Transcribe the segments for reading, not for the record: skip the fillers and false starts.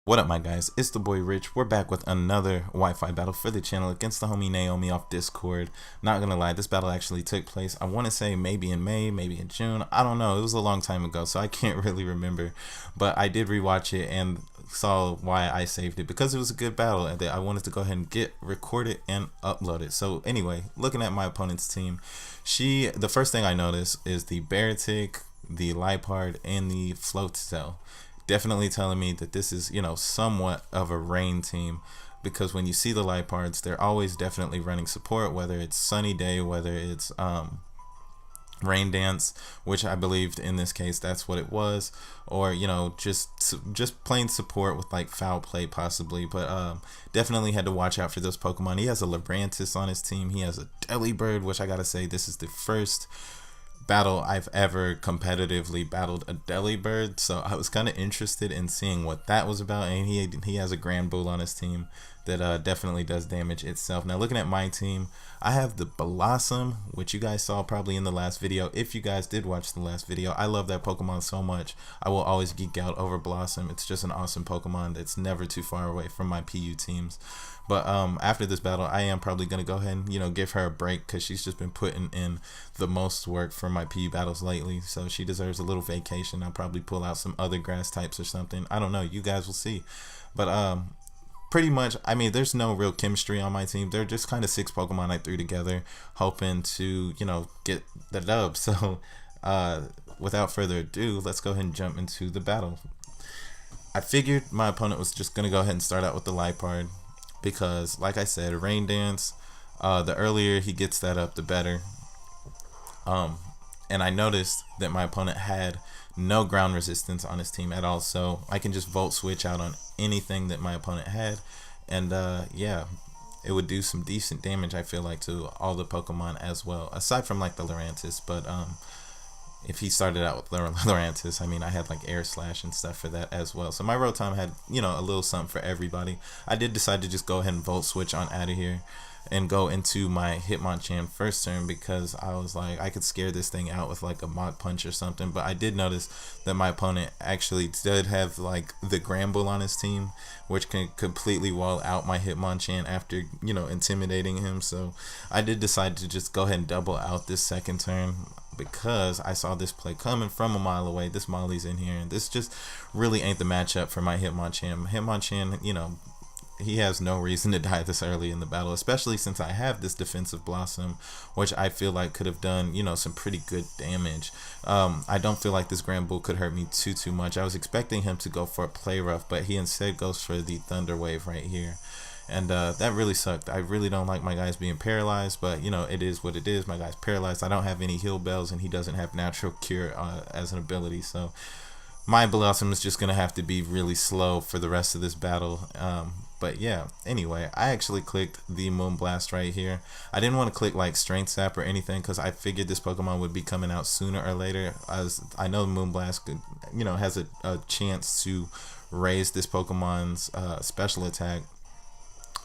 What up, my guys? It's the boy Rich. We're back with another Wi-Fi battle for the channel against the homie Naomi off Discord. Not gonna lie, this battle actually took place, I want to say maybe in May, maybe in June. I don't know. It was a long time ago, so I can't really remember. But I did rewatch it and saw why I saved it, because it was a good battle and that I wanted to go ahead and get recorded and upload it. So anyway, looking at my opponent's team, the first thing I noticed is the Baratic, the Lipard, and the Float Cell. Definitely telling me that this is, somewhat of a rain team, because when you see the Lipards, they're always definitely running support, whether it's Sunny Day, whether it's Rain Dance, which I believed in this case that's what it was, or just plain support with like foul play possibly. But definitely had to watch out for those Pokemon. He has a Lurantis on his team. He has a Delibird, which I gotta say, this is the first battle I've ever competitively battled a Delibird, so I was kind of interested in seeing what that was about. And he has a Grand Bull on his team that definitely does damage itself. Now looking at my team, I have the Blossom, which you guys saw probably in the last video. If you guys did watch the last video, I love that Pokemon so much. I will always geek out over Blossom. It's just an awesome Pokemon that's never too far away from my PU teams. But after this battle, I am probably going to go ahead and, give her a break, because she's just been putting in the most work for my PU battles lately. So she deserves a little vacation. I'll probably pull out some other grass types or something. I don't know. You guys will see. But pretty much, I mean, there's no real chemistry on my team. They're just kind of 6 Pokemon I threw together, hoping to, get the dub. So without further ado, let's go ahead and jump into the battle. I figured my opponent was just going to go ahead and start out with the Lipard, because like I said, Rain Dance, the earlier he gets that up, the better. And I noticed that my opponent had no ground resistance on his team at all, so I can just Volt Switch out on anything that my opponent had, and yeah, it would do some decent damage, I feel like, to all the Pokemon as well, aside from like the Lurantis. But if he started out with Lurantis, I mean, I had like Air Slash and stuff for that as well. So my Rotom had, a little something for everybody. I did decide to just go ahead and Volt Switch on out of here and go into my Hitmonchan first turn, because I was like, I could scare this thing out with like a Mach Punch or something. But I did notice that my opponent actually did have like the Granbull on his team, which can completely wall out my Hitmonchan after, intimidating him. So I did decide to just go ahead and double out this second turn, because I saw this play coming from a mile away. This Molly's in here, and this just really ain't the matchup for my Hitmonchan. Hitmonchan, he has no reason to die this early in the battle, especially since I have this defensive Blossom, which I feel like could have done, some pretty good damage. I don't feel like this Granbull could hurt me too much. I was expecting him to go for a Play Rough, but he instead goes for the Thunder Wave right here. And that really sucked. I really don't like my guys being paralyzed, but it is what it is. My guy's paralyzed. I don't have any heal bells, and he doesn't have natural cure as an ability, so my Blossom is just gonna have to be really slow for the rest of this battle. But yeah, anyway, I actually clicked the Moonblast right here. I didn't want to click like Strength Sap or anything, because I figured this Pokemon would be coming out sooner or later, as I know Moonblast could, has a chance to raise this Pokemon's special attack.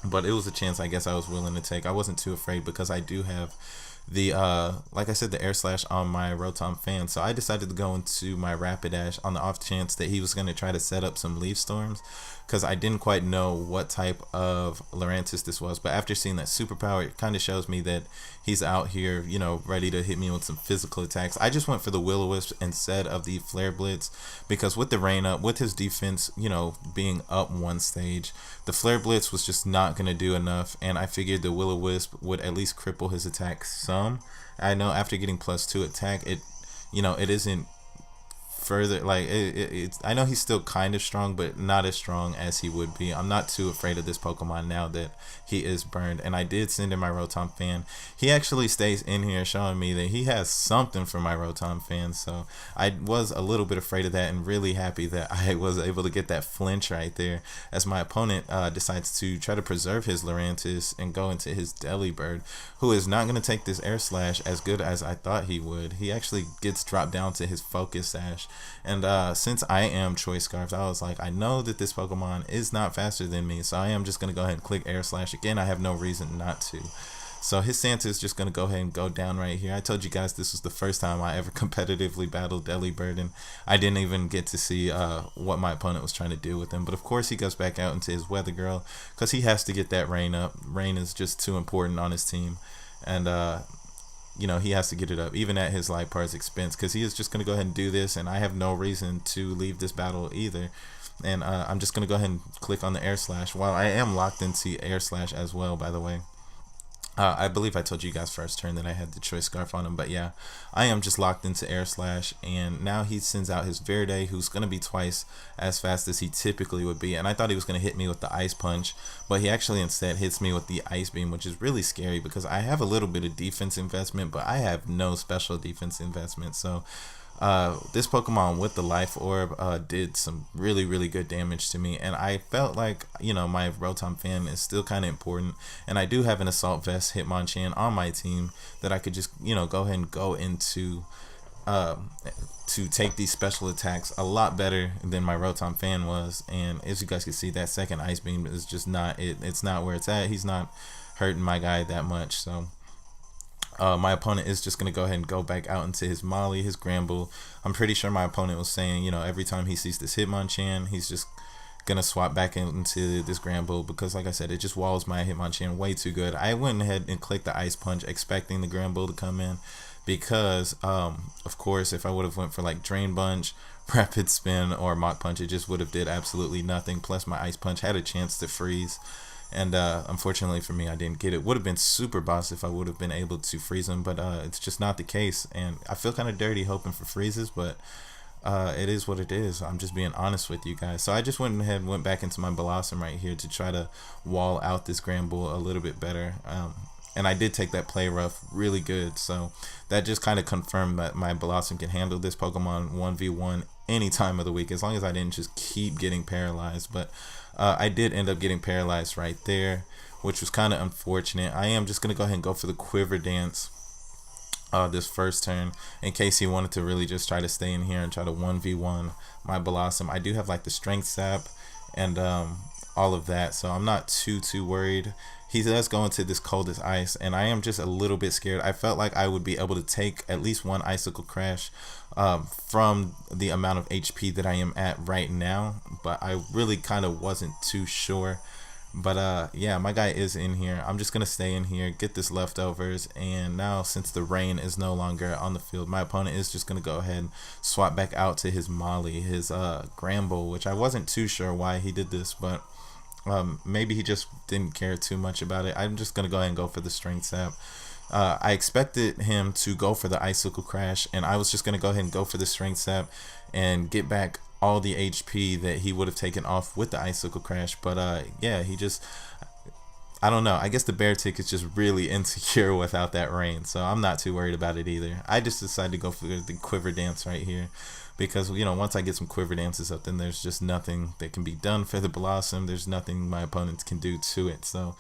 But it was a chance I guess I was willing to take. I wasn't too afraid, because I do have the like I said, the Air Slash on my Rotom Fan. So I decided to go into my Rapidash on the off chance that he was going to try to set up some Leaf Storms, because I didn't quite know what type of Lurantis this was. But after seeing that superpower, it kind of shows me that he's out here, ready to hit me with some physical attacks. I just went for the Will-O-Wisp instead of the Flare Blitz, because with the rain up, with his defense, being up one stage, the Flare Blitz was just not going to do enough, and I figured the Will-O-Wisp would at least cripple his attack some. I know after getting +2 attack, it isn't further, like it's I know he's still kind of strong, but not as strong as he would be. I'm not too afraid of this Pokemon now that he is burned. And I did send in my Rotom Fan. He actually stays in here, showing me that he has something for my Rotom Fan, so I was a little bit afraid of that, and really happy that I was able to get that flinch right there, as my opponent decides to try to preserve his Lurantis and go into his Delibird, who is not going to take this Air Slash as good as I thought he would. He actually gets dropped down to his Focus Sash. And since I am Choice Scarfed, I was like, I know that this Pokemon is not faster than me, so I am just going to go ahead and click Air Slash again. I have no reason not to. So his Santa is just going to go ahead and go down right here. I told you guys this was the first time I ever competitively battled Delibird, and I didn't even get to see what my opponent was trying to do with him. But of course he goes back out into his Weather Girl because he has to get that rain up. Rain is just too important on his team, and you know, he has to get it up even at his life part's expense, because he is just going to go ahead and do this, and I have no reason to leave this battle either. And I'm just going to go ahead and click on the Air Slash, while I am locked into Air Slash as well, by the way. I believe I told you guys first turn that I had the Choice Scarf on him, but yeah, I am just locked into Air Slash, and now he sends out his Verde, who's going to be twice as fast as he typically would be, and I thought he was going to hit me with the Ice Punch, but he actually instead hits me with the Ice Beam, which is really scary because I have a little bit of defense investment, but I have no special defense investment. So this Pokemon with the Life Orb did some really good damage to me, and I felt like, you know, my Rotom fan is still kind of important, and I do have an Assault Vest Hitmonchan on my team that I could just, you know, go ahead and go into to take these special attacks a lot better than my Rotom fan was. And as you guys can see, that second Ice Beam is just not it's not where it's at. He's not hurting my guy that much. So my opponent is just going to go ahead and go back out into his Molly, his Granbull. I'm pretty sure my opponent was saying, you know, every time he sees this Hitmonchan, he's just going to swap back into this Granbull, because like I said, it just walls my Hitmonchan way too good. I went ahead and clicked the Ice Punch expecting the Granbull to come in, because of course if I would have went for like Drain Punch, Rapid Spin, or Mach Punch, it just would have did absolutely nothing. Plus my Ice Punch had a chance to freeze, and unfortunately for me, I didn't get it. Would have been super boss if I would have been able to freeze him, but it's just not the case, and I feel kind of dirty hoping for freezes, but it is what it is. I'm just being honest with you guys. So I just went ahead and went back into my Blossom right here to try to wall out this Granbull a little bit better, and I did take that Play Rough really good, so that just kind of confirmed that my Blossom can handle this Pokemon 1v1 any time of the week, as long as I didn't just keep getting paralyzed. But I did end up getting paralyzed right there, which was kind of unfortunate. I am just going to go ahead and go for the Quiver Dance this first turn, in case he wanted to really just try to stay in here and try to 1v1 my Blossom. I do have like the Strength Sap and all of that, so I'm not too worried. He does go into this Coldest Ice, and I am just a little bit scared. I felt like I would be able to take at least one Icicle Crash from the amount of HP that I am at right now, but I really kind of wasn't too sure. But yeah, my guy is in here. I'm just gonna stay in here, get this leftovers, and now since the rain is no longer on the field, my opponent is just gonna go ahead and swap back out to his Molly, his Granbull, which I wasn't too sure why he did this, but maybe he just didn't care too much about it. I'm just gonna go ahead and go for the Strength Sap. I expected him to go for the Icicle Crash, and I was just gonna go ahead and go for the Strength Sap and get back all the HP that he would have taken off with the Icicle Crash. But yeah, he just, I don't know, I guess the Beartic is just really insecure without that rain, so I'm not too worried about it either. I just decided to go for the Quiver Dance right here, because, you know, once I get some Quiver Dances up, then there's just nothing that can be done for the Blossom. There's nothing my opponents can do to it. So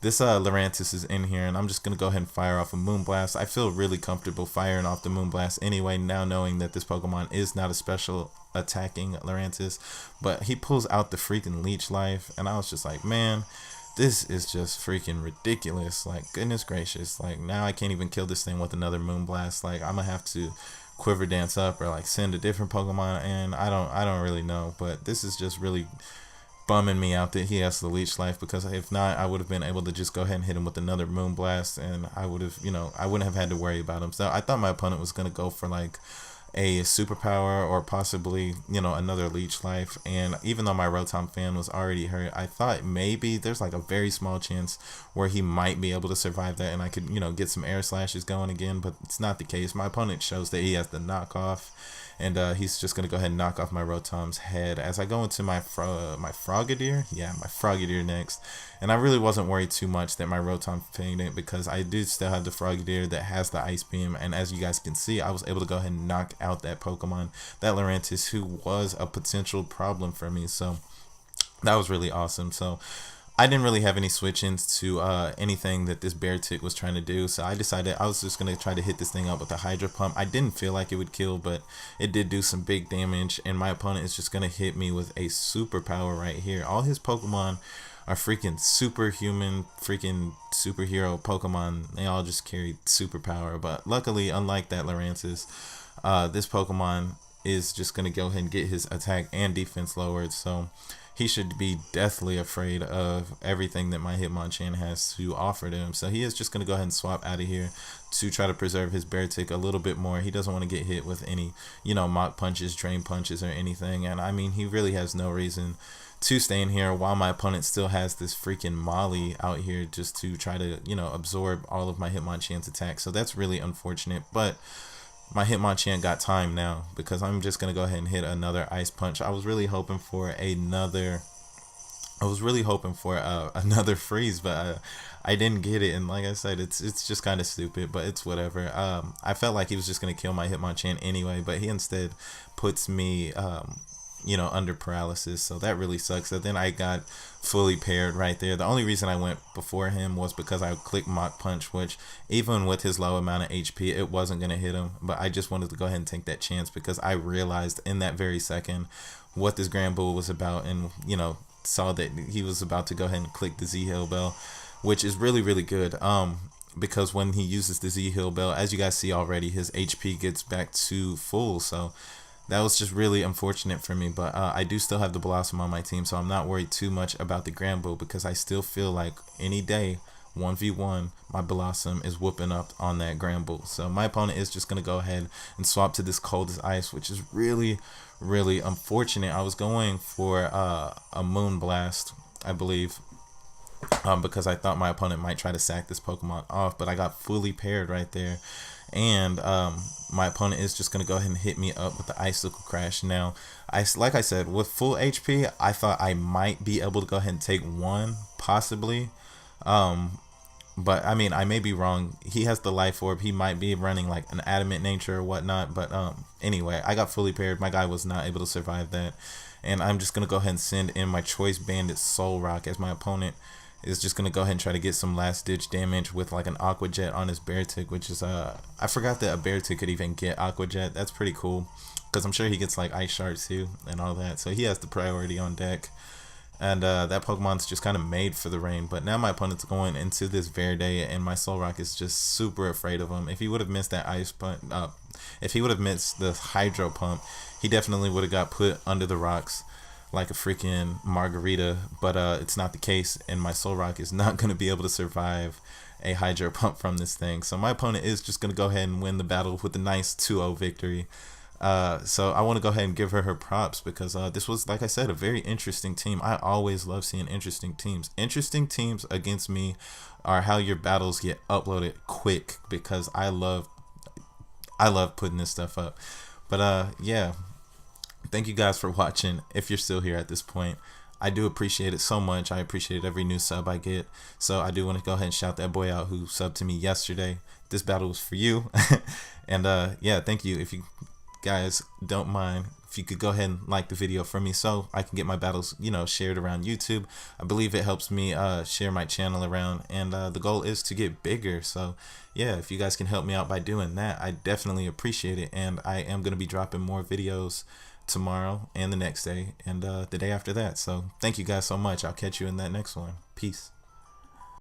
this Lurantis is in here, and I'm just going to go ahead and fire off a Moonblast. I feel really comfortable firing off the Moonblast anyway, now knowing that this Pokemon is not a special attacking Lurantis, but he pulls out the freaking Leech Life, and I was just like, man, this is just freaking ridiculous. Like, goodness gracious, like, now I can't even kill this thing with another Moonblast. Like, I'm gonna have to Quiver Dance up or like send a different Pokemon, and I don't really know, but this is just really bumming me out that he has the Leech Life, because if not, I would have been able to just go ahead and hit him with another Moonblast, and I would have, you know, I wouldn't have had to worry about him. So I thought my opponent was gonna go for like a Superpower or possibly, you know, another Leech Life, and even though my Rotom fan was already hurt, I thought maybe there's like a very small chance where he might be able to survive that and I could, you know, get some Air Slashes going again, but it's not the case. My opponent shows that he has the knockoff, and he's just gonna go ahead and knock off my Rotom's head as I go into my Frogadier. Yeah, my Frogadier next, and I really wasn't worried too much that my Rotom fainted, because I do still have the Frogadier that has the Ice Beam, and as you guys can see, I was able to go ahead and knock out that Pokemon, that Lurantis, who was a potential problem for me. So that was really awesome. So I didn't really have any switch-ins to anything that this Beartic was trying to do, so I decided I was just going to try to hit this thing up with a Hydro Pump. I didn't feel like it would kill, but it did do some big damage, and my opponent is just going to hit me with a Superpower right here. All his Pokemon are freaking superhuman, freaking superhero Pokemon. They all just carry superpower. But luckily, unlike that Lurantis, this Pokemon is just going to go ahead and get his attack and defense lowered. So he should be deathly afraid of everything that my Hitmonchan has to offer to him. So he is just going to go ahead and swap out of here to try to preserve his Beartic a little bit more. He doesn't want to get hit with any, Mach Punches, Drain Punches, or anything. And I mean, he really has no reason to stay in here while my opponent still has this freaking Molly out here just to try to, absorb all of my Hitmonchan's attacks. So that's really unfortunate. But my Hitmonchan got time now because I'm just going to go ahead and hit another Ice Punch. I was really hoping for another freeze, but I didn't get it. And like I said, it's just kind of stupid, but it's whatever. I felt like he was just going to kill my Hitmonchan anyway, but he instead puts me, under paralysis. So that really sucks. So then I got fully paired right there. The only reason I went before him was because I clicked Mach Punch, which even with his low amount of HP, it wasn't going to hit him. But I just wanted to go ahead and take that chance because I realized in that very second what this Granbull was about, and, saw that he was about to go ahead and click the Z-Hill Bell, which is really, really good. Because when he uses the Z-Hill Bell, as you guys see already, his HP gets back to full. So that was just really unfortunate for me, but I do still have the Blossom on my team, so I'm not worried too much about the Granbull because I still feel like any day, 1v1, my Blossom is whooping up on that Granbull. So my opponent is just going to go ahead and swap to this Coldest Ice, which is really, really unfortunate. I was going for a Moonblast, I believe, because I thought my opponent might try to sack this Pokemon off, but I got fully paired right there. And my opponent is just going to go ahead and hit me up with the Icicle Crash. Now, like I said, with full HP, I thought I might be able to go ahead and take one, possibly. But, I mean, I may be wrong. He has the Life Orb. He might be running, like, an Adamant Nature or whatnot. But, anyway, I got fully paired. My guy was not able to survive that. And I'm just going to go ahead and send in my Choice Bandit Solrock as my opponent is just going to go ahead and try to get some last ditch damage with like an Aqua Jet on his Beartic, which is I forgot that a Beartic could even get Aqua Jet. That's pretty cool because I'm sure he gets like Ice Shards too and all that, so he has the priority on deck. And that Pokemon's just kind of made for the rain. But now my opponent's going into this Verde, and my Solrock is just super afraid of him. If he would have missed that Ice Punch, if he would have missed the Hydro Pump, he definitely would have got put under the rocks like a freaking margarita. But it's not the case, and my Solrock is not going to be able to survive a Hydro Pump from this thing. So my opponent is just going to go ahead and win the battle with a nice 2-0 victory. So I want to go ahead and give her props because this was, like I said, a very interesting team. I always love seeing interesting teams. Interesting teams against me are how your battles get uploaded quick, because I love putting this stuff up. But yeah, thank you guys for watching. If you're still here at this point, I do appreciate it so much. I appreciate every new sub I get. So I do want to go ahead and shout that boy out who subbed to me yesterday. This battle was for you. And yeah, thank you. If you guys don't mind, if you could go ahead and like the video for me so I can get my battles, you know, shared around YouTube. I believe it helps me share my channel around, and the goal is to get bigger. So yeah, if you guys can help me out by doing that, I definitely appreciate it. And I am going to be dropping more videos tomorrow and the next day and the day after that. So thank you guys so much. I'll catch you in that next one. Peace.